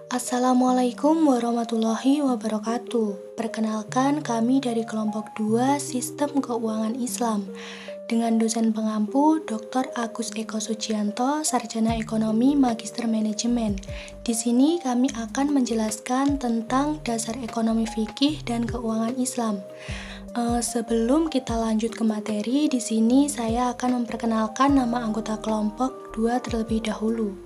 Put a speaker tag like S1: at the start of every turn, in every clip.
S1: Assalamualaikum warahmatullahi wabarakatuh. Perkenalkan, kami dari kelompok 2 Sistem Keuangan Islam dengan dosen pengampu Dr. Agus Eko Sucianto, Sarjana Ekonomi Magister Manajemen. Di sini kami akan menjelaskan tentang dasar ekonomi fikih dan keuangan Islam. Sebelum kita lanjut ke materi, di sini saya akan memperkenalkan nama anggota kelompok 2 terlebih dahulu.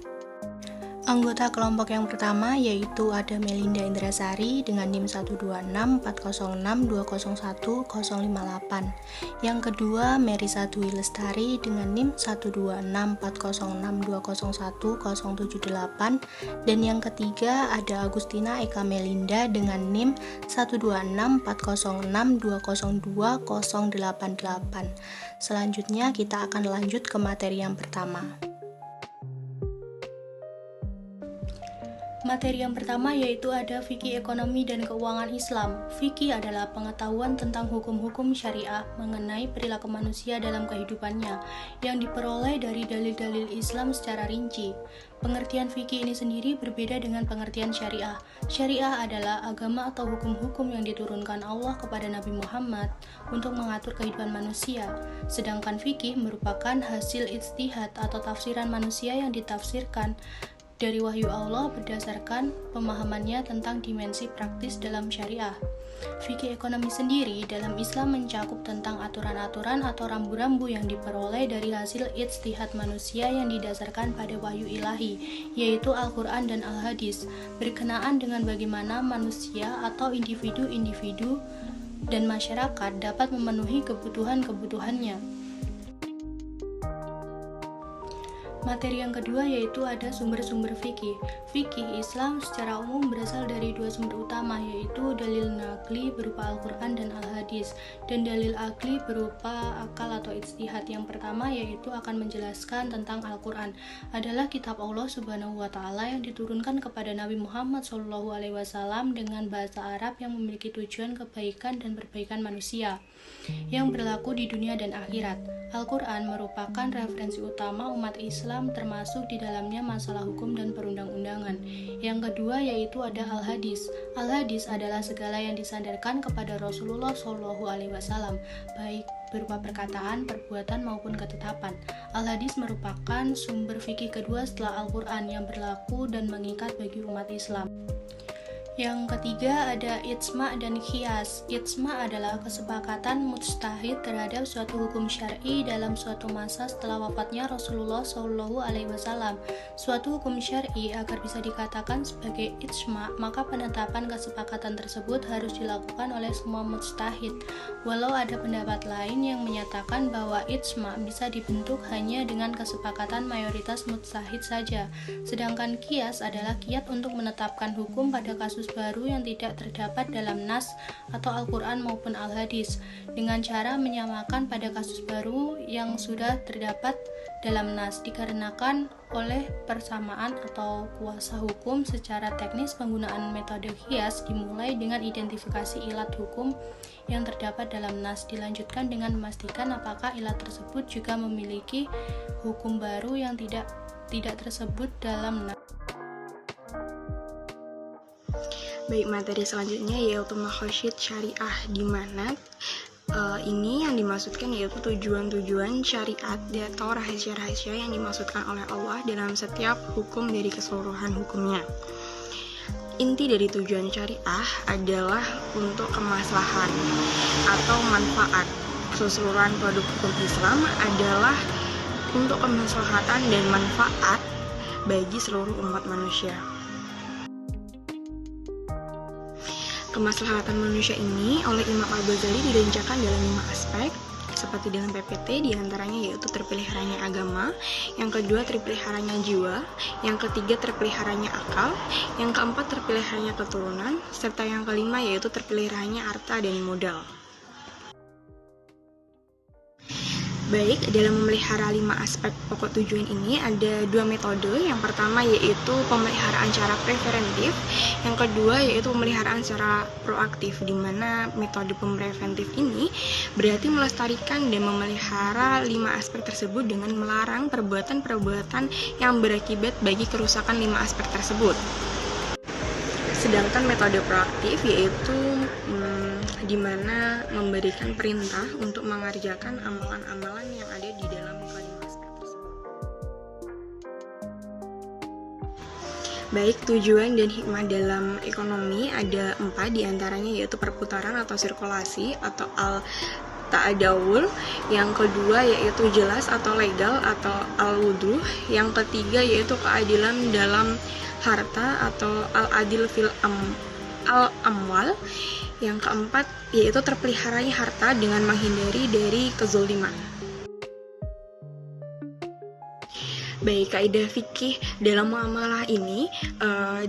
S1: Anggota kelompok yang pertama yaitu ada Melinda Indrasari dengan NIM 1264062010058. Yang kedua Merisa Dwi Lestari dengan NIM 1264062010078. Dan yang ketiga ada Agustina Eka Melinda dengan NIM 1264062020088. Selanjutnya kita akan lanjut ke materi yang pertama. Materi yang pertama yaitu ada fikih ekonomi dan keuangan Islam. Fikih adalah pengetahuan tentang hukum-hukum syariah mengenai perilaku manusia dalam kehidupannya yang diperoleh dari dalil-dalil Islam secara rinci. Pengertian fikih ini sendiri berbeda dengan pengertian syariah. Syariah adalah agama atau hukum-hukum yang diturunkan Allah kepada Nabi Muhammad untuk mengatur kehidupan manusia. Sedangkan fikih merupakan hasil ijtihad atau tafsiran manusia yang ditafsirkan dari wahyu Allah berdasarkan pemahamannya tentang dimensi praktis dalam syariah. Fikih ekonomi sendiri dalam Islam mencakup tentang aturan-aturan atau rambu-rambu yang diperoleh dari hasil ijtihad manusia yang didasarkan pada wahyu ilahi, yaitu Al-Quran dan Al-Hadis, berkenaan dengan bagaimana manusia atau individu-individu dan masyarakat dapat memenuhi kebutuhan-kebutuhannya. Materi yang kedua yaitu ada sumber-sumber fikih. Fikih Islam secara umum berasal dari dua sumber utama, yaitu dalil naqli berupa Al-Quran dan Al-Hadis, dan dalil akli berupa akal atau ijtihad. Yang pertama yaitu akan menjelaskan tentang Al-Quran, adalah kitab Allah Subhanahu wa Ta'ala yang diturunkan kepada Nabi Muhammad SAW dengan bahasa Arab yang memiliki tujuan kebaikan dan perbaikan manusia yang berlaku di dunia dan akhirat. Al-Quran merupakan referensi utama umat Islam, termasuk di dalamnya masalah hukum dan perundang-undangan. Yang kedua yaitu ada Al-Hadis. Al-Hadis adalah segala yang disandarkan kepada Rasulullah SAW, baik berupa perkataan, perbuatan maupun ketetapan. Al-Hadis merupakan sumber fikih kedua setelah Al-Quran yang berlaku dan mengikat bagi umat Islam. Yang ketiga ada ijma' dan qiyas. Ijma' adalah kesepakatan mujtahid terhadap suatu hukum syar'i dalam suatu masa setelah wafatnya Rasulullah SAW. Suatu hukum syar'i agar bisa dikatakan sebagai ijma', maka penetapan kesepakatan tersebut harus dilakukan oleh semua mujtahid. Walau ada pendapat lain yang menyatakan bahwa ijma' bisa dibentuk hanya dengan kesepakatan mayoritas mujtahid saja. Sedangkan qiyas adalah qiyas untuk menetapkan hukum pada kasus baru yang tidak terdapat dalam nas atau Al-Quran maupun Al-Hadis, dengan cara menyamakan pada kasus baru yang sudah terdapat dalam nas. Dikarenakan oleh persamaan atau kuasa hukum, secara teknis penggunaan metode qiyas dimulai dengan identifikasi ilat hukum yang terdapat dalam nas, dilanjutkan dengan memastikan apakah ilat tersebut juga memiliki hukum baru yang tidak tersebut dalam nas.
S2: Baik, materi selanjutnya yaitu maqasid syariah, di mana ini yang dimaksudkan yaitu tujuan-tujuan syariat atau rahasia-rahasia yang dimaksudkan oleh Allah dalam setiap hukum dari keseluruhan hukumnya. Inti dari tujuan syariah adalah untuk kemaslahan atau manfaat. Keseluruhan produk hukum Islam adalah untuk kemaslahatan dan manfaat bagi seluruh umat manusia. Kemaslahatan manusia ini oleh Imam Al-Ghazali direncanakan dalam 5 aspek, seperti dalam PPT, diantaranya yaitu terpeliharanya agama, yang kedua terpeliharanya jiwa, yang ketiga terpeliharanya akal, yang keempat terpeliharanya keturunan, serta yang kelima yaitu terpeliharanya harta dan modal. Baik, dalam memelihara 5 aspek pokok tujuan ini ada 2 metode. Yang pertama yaitu pemeliharaan secara preventif, yang kedua yaitu pemeliharaan secara proaktif, di mana metode preventif ini berarti melestarikan dan memelihara 5 aspek tersebut dengan melarang perbuatan-perbuatan yang berakibat bagi kerusakan 5 aspek tersebut. Sedangkan metode proaktif yaitu di mana memberikan perintah untuk mengerjakan amalan-amalan yang ada di dalam kalimat tersebut. Baik, tujuan dan hikmah dalam ekonomi ada 4 diantaranya, yaitu perputaran atau sirkulasi atau al-ta'adawul. Yang kedua yaitu jelas atau legal atau al-wuduh. Yang ketiga yaitu keadilan dalam harta atau al-adil fil al-amwal. Yang keempat yaitu terpeliharanya harta dengan menghindari dari kezoliman. Baik, kaidah fikih dalam muamalah ini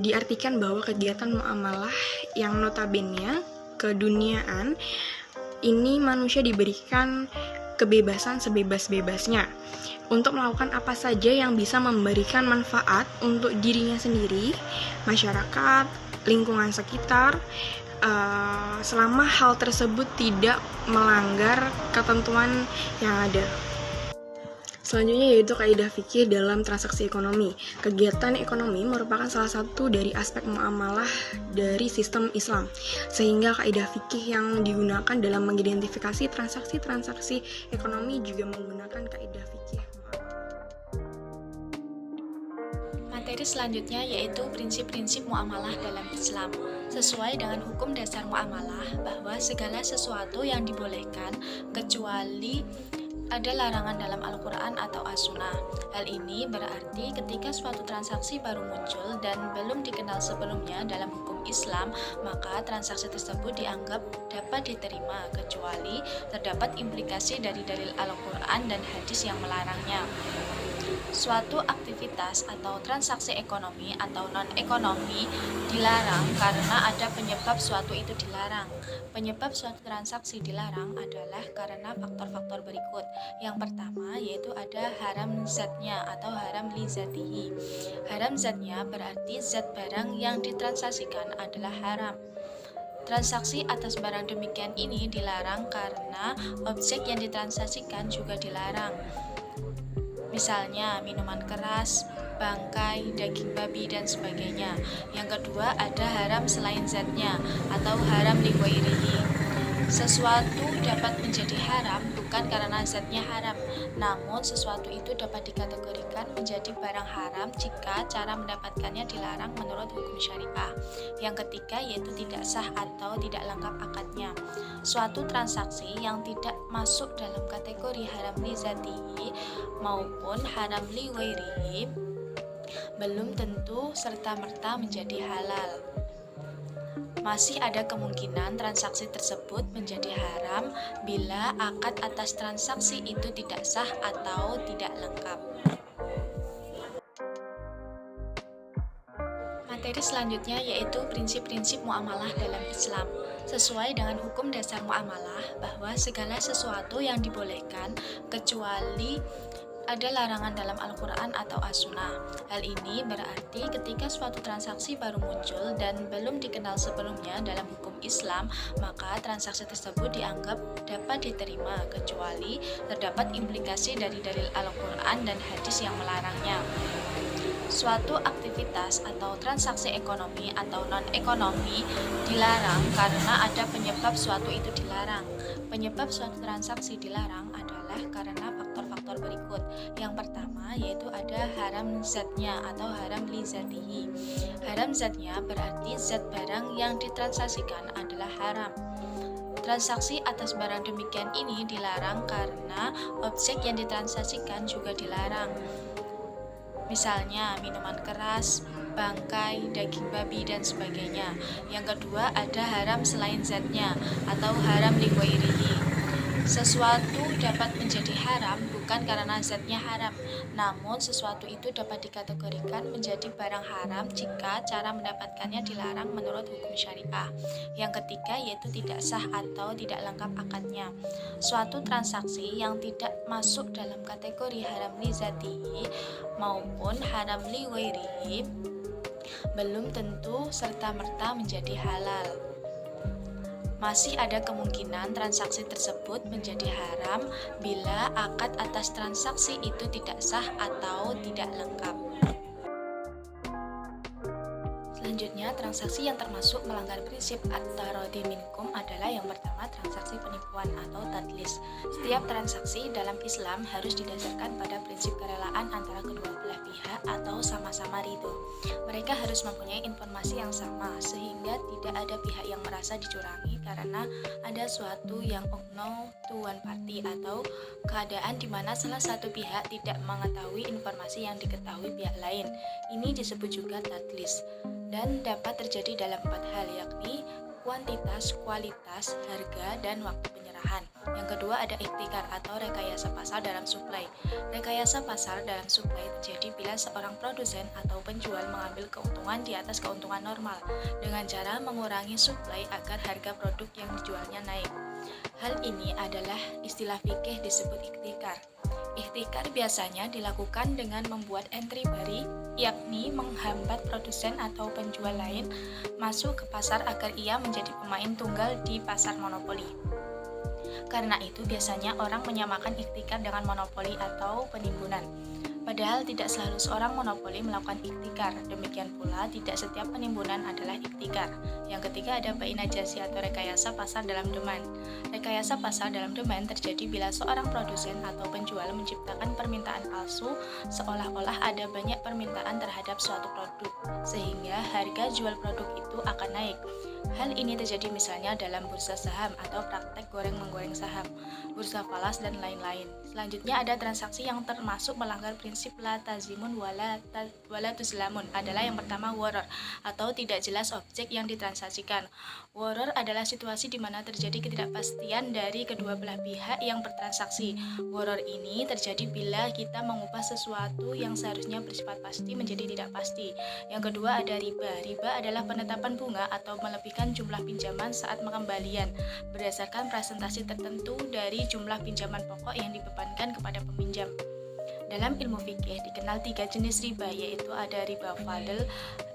S2: diartikan bahwa kegiatan muamalah yang notabene keduniaan ini manusia diberikan kebebasan sebebas-bebasnya untuk melakukan apa saja yang bisa memberikan manfaat untuk dirinya sendiri, masyarakat, lingkungan sekitar, selama hal tersebut tidak melanggar ketentuan yang ada. Selanjutnya yaitu kaidah fikih dalam transaksi ekonomi. Kegiatan ekonomi merupakan salah satu dari aspek muamalah dari sistem Islam, sehingga kaidah fikih yang digunakan dalam mengidentifikasi transaksi-transaksi ekonomi juga menggunakan kaidah fikih muamalah.
S3: Materi selanjutnya yaitu prinsip-prinsip muamalah dalam Islam. Sesuai dengan hukum dasar muamalah bahwa segala sesuatu yang dibolehkan kecuali ada larangan dalam Al-Quran atau As-Sunnah. Hal ini berarti ketika suatu transaksi baru muncul dan belum dikenal sebelumnya dalam hukum Islam, maka transaksi tersebut dianggap dapat diterima kecuali terdapat implikasi dari dalil Al-Quran dan hadis yang melarangnya. Suatu aktivitas atau transaksi ekonomi atau non-ekonomi dilarang karena ada penyebab suatu itu dilarang. Penyebab suatu transaksi dilarang adalah karena faktor-faktor berikut. Yang pertama yaitu ada haram zatnya atau haram li zatihi. Haram zatnya berarti zat barang yang ditransaksikan adalah haram. Transaksi atas barang demikian ini dilarang karena objek yang ditransaksikan juga dilarang. Misalnya minuman keras, bangkai, daging babi, dan sebagainya. Yang kedua ada haram selain zatnya atau haram li ghairihi. Sesuatu dapat menjadi haram bukan karena zatnya haram, namun sesuatu itu dapat dikategorikan menjadi barang haram jika cara mendapatkannya dilarang menurut hukum syariah. Yang ketiga yaitu tidak sah atau tidak lengkap akadnya. Suatu transaksi yang tidak masuk dalam kategori haram li zatihi maupun haram li ghairihi belum tentu serta-merta menjadi halal. Masih ada kemungkinan transaksi tersebut menjadi haram bila akad atas transaksi itu tidak sah atau tidak lengkap. Materi selanjutnya yaitu prinsip-prinsip muamalah dalam Islam. Sesuai dengan hukum dasar muamalah bahwa segala sesuatu yang dibolehkan kecuali ada larangan dalam Al-Quran atau As-Sunnah. Hal ini berarti ketika suatu transaksi baru muncul dan belum dikenal sebelumnya dalam hukum Islam, maka transaksi tersebut dianggap dapat diterima kecuali terdapat implikasi dari dalil Al-Quran dan hadis yang melarangnya. Suatu aktivitas atau transaksi ekonomi atau non-ekonomi dilarang karena ada penyebab suatu itu dilarang. Penyebab suatu transaksi dilarang adalah karena faktor-faktor berikut. Yang pertama yaitu ada haram zatnya atau haram li zatihi. Haram zatnya berarti zat barang yang ditransaksikan adalah haram. Transaksi atas barang demikian ini dilarang karena objek yang ditransaksikan juga dilarang. Misalnya minuman keras, bangkai, daging babi, dan sebagainya. Yang kedua ada haram selain zatnya atau haram li ghairihi. Sesuatu dapat menjadi haram bukan karena zatnya haram, namun sesuatu itu dapat dikategorikan menjadi barang haram jika cara mendapatkannya dilarang menurut hukum syariah. Yang ketiga yaitu tidak sah atau tidak lengkap akadnya. Suatu transaksi yang tidak masuk dalam kategori haram li zatihi maupun haram li ghairihi belum tentu serta-merta menjadi halal. Masih ada kemungkinan transaksi tersebut menjadi haram bila akad atas transaksi itu tidak sah atau tidak lengkap. Selanjutnya, transaksi yang termasuk melanggar prinsip at-taradhi minkum adalah yang pertama, transaksi penipuan atau tadlis. Setiap transaksi dalam Islam harus didasarkan pada prinsip kerelaan antara kedua belah pihak atau sama-sama ridho. Mereka harus mempunyai informasi yang sama sehingga tidak ada pihak yang merasa dicurangi karena ada suatu yang unknown to one party atau keadaan di mana salah satu pihak tidak mengetahui informasi yang diketahui pihak lain. Ini disebut juga tadlis dan dapat terjadi dalam 4 hal, yakni kuantitas, kualitas, harga, dan waktu penyerahan. Yang kedua ada ihtikar atau rekayasa pasar dalam suplai. Rekayasa pasar dalam suplai terjadi bila seorang produsen atau penjual mengambil keuntungan di atas keuntungan normal dengan cara mengurangi suplai agar harga produk yang dijualnya naik. Hal ini adalah istilah fikih disebut ihtikar. Ihtikar biasanya dilakukan dengan membuat entry bari, yakni menghambat produsen atau penjual lain masuk ke pasar agar ia menjadi pemain tunggal di pasar monopoli. Karena itu biasanya orang menyamakan ihtikar dengan monopoli atau penimbunan. Padahal tidak selalu seorang monopoli melakukan ihtikar, demikian pula tidak setiap penimbunan adalah ihtikar. Yang ketiga ada bai najasi atau rekayasa pasar dalam demand. Rekayasa pasar dalam demand terjadi bila seorang produsen atau penjual menciptakan permintaan palsu seolah-olah ada banyak permintaan terhadap suatu produk, sehingga harga jual produk itu akan naik. Hal ini terjadi misalnya dalam bursa saham atau praktek goreng-menggoreng saham, bursa falas, dan lain-lain. Selanjutnya ada transaksi yang termasuk melanggar prinsip la tazimun wala tuzlamun adalah yang pertama waror atau tidak jelas objek yang ditransaksikan. Waror adalah situasi di mana terjadi ketidakpastian dari kedua belah pihak yang bertransaksi. Waror ini terjadi bila kita mengubah sesuatu yang seharusnya bersifat pasti menjadi tidak pasti. Yang kedua ada riba. Riba adalah penetapan bunga atau melebihkan jumlah pinjaman saat pengembalian berdasarkan presentasi tertentu dari jumlah pinjaman pokok yang dibebankan kepada peminjam. Dalam ilmu fikih dikenal 3 jenis riba, yaitu ada riba fadl,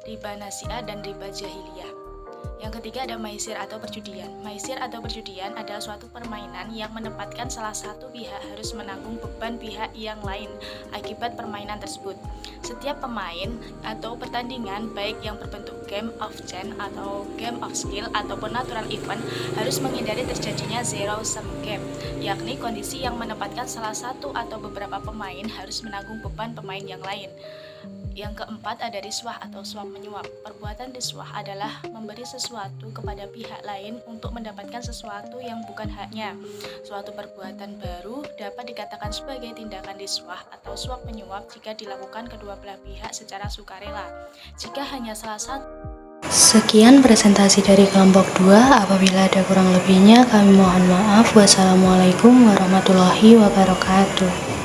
S3: riba nasi'ah, dan riba jahiliyah. Yang ketiga ada maisir atau perjudian. Maisir atau perjudian adalah suatu permainan yang menempatkan salah satu pihak harus menanggung beban pihak yang lain akibat permainan tersebut. Setiap pemain atau pertandingan baik yang berbentuk game of chance atau game of skill ataupun natural event harus menghindari terjadinya zero sum game, yakni kondisi yang menempatkan salah satu atau beberapa pemain harus menanggung beban pemain yang lain. Yang keempat ada riswah atau suap menyuap. Perbuatan riswah adalah memberi sesuatu kepada pihak lain untuk mendapatkan sesuatu yang bukan haknya. Suatu perbuatan baru dapat dikatakan sebagai tindakan riswah atau suap menyuap jika dilakukan kedua belah pihak secara sukarela. Jika hanya salah satu.
S1: Sekian presentasi dari kelompok 2. Apabila ada kurang lebihnya kami mohon maaf. Wassalamualaikum warahmatullahi wabarakatuh.